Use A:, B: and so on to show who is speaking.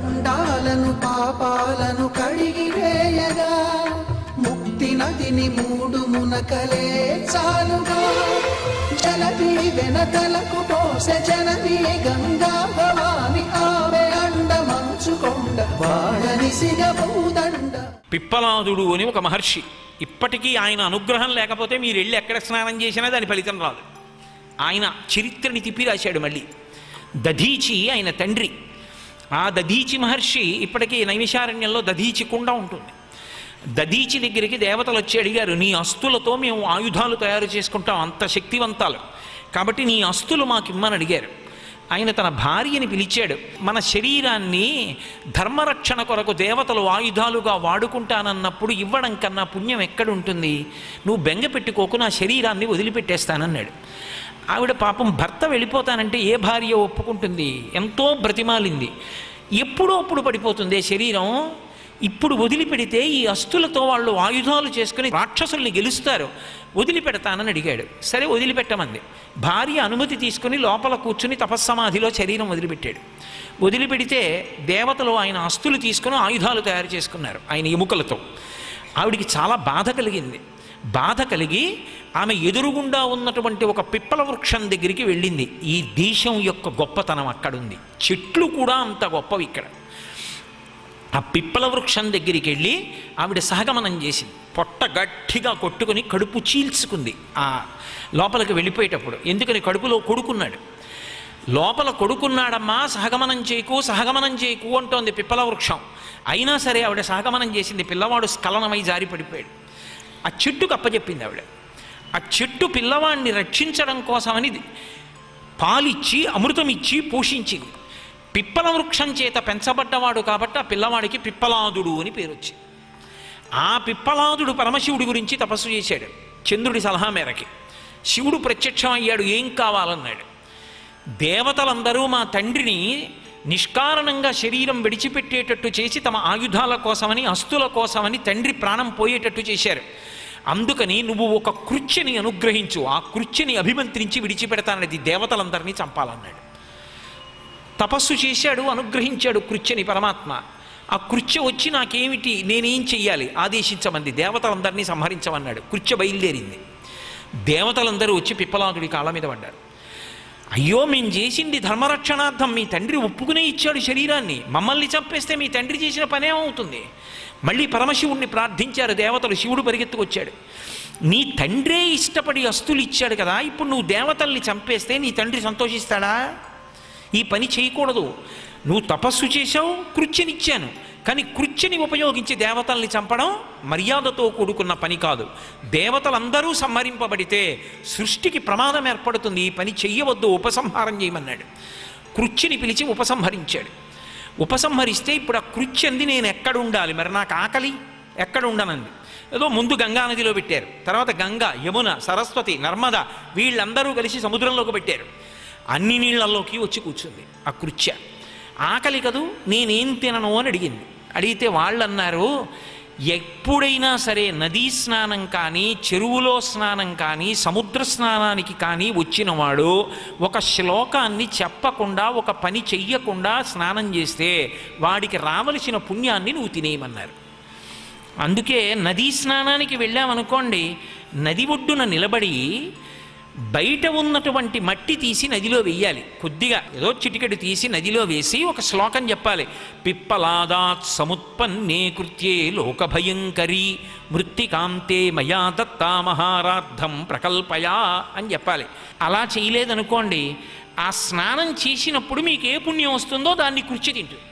A: గండాలను పాపాలను కడిగివేయగా ముక్తి నదిని 3 మునకలే చాలుగా జలది వెనకలకు పోసె జనని గంగా భవాని ఆమె అండ మంచుకొండ వాడనిసిగ భూదండ.
B: పిప్పలాదుడు అని ఒక మహర్షి. ఇప్పటికీ ఆయన అనుగ్రహం లేకపోతే మీరు వెళ్ళి ఎక్కడ స్నానం చేసినా దాని ఫలితం రాదు. ఆయన చరిత్రని తిప్పి రాశాడు. మళ్ళీ దధీచి ఆయన తండ్రి. ఆ దధీచి మహర్షి ఇప్పటికీ నైమిషారణ్యంలో దధీచి కుండ ఉంటుంది. దధీచి దగ్గరికి దేవతలు వచ్చి అడిగారు, నీ అస్తులతో మేము ఆయుధాలు తయారు చేసుకుంటాం, అంత శక్తివంతాలు, కాబట్టి నీ అస్తులు మాకిమ్మని అడిగారు. ఆయన తన భార్యని పిలిచాడు. మన శరీరాన్ని ధర్మరక్షణ కొరకు దేవతలు ఆయుధాలుగా వాడుకుంటానన్నప్పుడు ఇవ్వడం కన్నా పుణ్యం ఎక్కడుంటుంది? నువ్వు బెంగ పెట్టుకోకు, నా శరీరాన్ని వదిలిపెట్టేస్తానన్నాడు. ఆవిడ పాపం భర్త వెళ్ళిపోతానంటే ఏ భార్య ఒప్పుకుంటుంది? ఎంతో బ్రతిమాలింది. ఎప్పుడో అప్పుడు పడిపోతుంది శరీరం. ఇప్పుడు వదిలిపెడితే ఈ అస్తులతో వాళ్ళు ఆయుధాలు చేసుకుని రాక్షసుల్ని గెలుస్తారు, వదిలిపెడతానని అడిగాడు. సరే వదిలిపెట్టమంది. భార్య అనుమతి తీసుకుని లోపల కూర్చుని తపస్సమాధిలో శరీరం వదిలిపెట్టాడు. వదిలిపెడితే దేవతలు ఆయన అస్తులు తీసుకుని ఆయుధాలు తయారు చేసుకున్నారు ఆయన ఎముకలతో. ఆవిడికి చాలా బాధ కలిగింది. బాధ కలిగి ఆమె ఎదురుగుండా ఉన్నటువంటి ఒక పిప్పల వృక్షం దగ్గరికి వెళ్ళింది. ఈ దేశం యొక్క గొప్పతనం అక్కడుంది. చెట్లు కూడా అంత గొప్పవి ఇక్కడ. ఆ పిప్పల వృక్షం దగ్గరికి వెళ్ళి ఆవిడ సహగమనం చేసింది. పొట్ట గట్టిగా కొట్టుకుని కడుపు చీల్చుకుంది ఆ లోపలికి వెళ్ళిపోయేటప్పుడు. ఎందుకని? కడుపులో కొడుకున్నాడు. లోపల కొడుకున్నాడమ్మా, సహగమనం చేయకు అంటోంది పిప్పల వృక్షం. అయినా సరే ఆవిడ సహగమనం చేసింది. పిల్లవాడు స్ఖలనమై జారి పడిపోయాడు. ఆ చెట్టుకు అప్పచెప్పింది ఆవిడ. ఆ చెట్టు పిల్లవాడిని రక్షించడం కోసమని పాలిచ్చి అమృతం ఇచ్చి పోషించింది. పిప్పల వృక్షం చేత పెంచబడ్డవాడు కాబట్టి ఆ పిల్లవాడికి పిప్పలాదుడు అని పేరు వచ్చింది. ఆ పిప్పలాదుడు పరమశివుడి గురించి తపస్సు చేశాడు చంద్రుడి సలహా మేరకి. శివుడు ప్రత్యక్షం అయ్యాడు. ఏం కావాలన్నాడు. దేవతలందరూ మా తండ్రిని నిష్కారణంగా శరీరం విడిచిపెట్టేటట్టు చేసి తమ ఆయుధాల కోసమని అస్తుల కోసమని తండ్రి ప్రాణం పోయేటట్టు చేశారు. అందుకని నువ్వు ఒక కృత్యని అనుగ్రహించు, ఆ కృత్యని అభిమంత్రించి విడిచిపెడతానది, దేవతలందరినీ చంపాలన్నాడు. తపస్సు చేశాడు, అనుగ్రహించాడు కృత్యని పరమాత్మ. ఆ కృత్య వచ్చి నాకేమిటి, నేనేం చెయ్యాలి ఆదేశించమంది. దేవతలందరినీ సంహరించమన్నాడు. కృత్య బయలుదేరింది. దేవతలందరూ వచ్చి పిప్పలాదుడి కాళ్ళ మీద పడ్డారు. అయ్యో, మేము చేసింది ధర్మరక్షణార్థం, మీ తండ్రి ఒప్పుకునే ఇచ్చాడు శరీరాన్ని, మమ్మల్ని చంపేస్తే మీ తండ్రి చేసిన పనేమవుతుంది? మళ్ళీ పరమశివుణ్ణి ప్రార్థించారు దేవతలు. శివుడు పరిగెత్తుకొచ్చాడు. నీ తండ్రే ఇష్టపడి అస్తులు ఇచ్చాడు కదా, ఇప్పుడు నువ్వు దేవతల్ని చంపేస్తే నీ తండ్రి సంతోషిస్తాడా? ఈ పని చేయకూడదు. నువ్వు తపస్సు చేశావు, కృత్యనిచ్చాను, కానీ కృత్యని ఉపయోగించి దేవతల్ని చంపడం మర్యాదతో కూడుకున్న పని కాదు. దేవతలందరూ సంహరింపబడితే సృష్టికి ప్రమాదం ఏర్పడుతుంది, ఈ పని చెయ్యవద్దు, ఉపసంహారం చేయమన్నాడు. కృత్యని పిలిచి ఉపసంహరించాడు. ఉపసంహరిస్తే ఇప్పుడు ఆ కృత్యంది నేను ఎక్కడ ఉండాలి, మరి నాకు ఆకలి, ఎక్కడ ఉండనంది. ఏదో ముందు గంగా నదిలో పెట్టారు, తర్వాత గంగా, యమున, సరస్వతి, నర్మద వీళ్ళందరూ కలిసి సముద్రంలోకి పెట్టారు. అన్ని నీళ్లలోకి వచ్చి కూర్చుంది ఆ కృత్య. ఆకలి కదూ, నేనేం తినను అని అడిగింది. అడిగితే వాళ్ళు అన్నారు, ఎప్పుడైనా సరే నదీ స్నానం కానీ, చెరువులో స్నానం కానీ, సముద్ర స్నానానికి కానీ వచ్చినవాడు ఒక శ్లోకాన్ని చెప్పకుండా, ఒక పని చెయ్యకుండా స్నానం చేస్తే వాడికి రావలసిన పుణ్యాన్ని నువ్వు తినేయమన్నారు. అందుకే నదీ స్నానానికి వెళ్ళామనుకోండి, నది ఒడ్డున నిలబడి బయట ఉన్నటువంటి మట్టి తీసి నదిలో వెయ్యాలి. కొద్దిగా ఏదో చిటికెడు తీసి నదిలో వేసి ఒక శ్లోకం చెప్పాలి. పిప్పలాదాత్ సముత్పన్నే కృత్యే లోకభయంకరీ మృత్తికాంతే మయా దత్తా మహారార్థం ప్రకల్పయా అని చెప్పాలి. అలా చేయలేదనుకోండి, ఆ స్నానం చేసినప్పుడు మీకు ఏ పుణ్యం వస్తుందో దాన్ని కృత్య తింటుంది.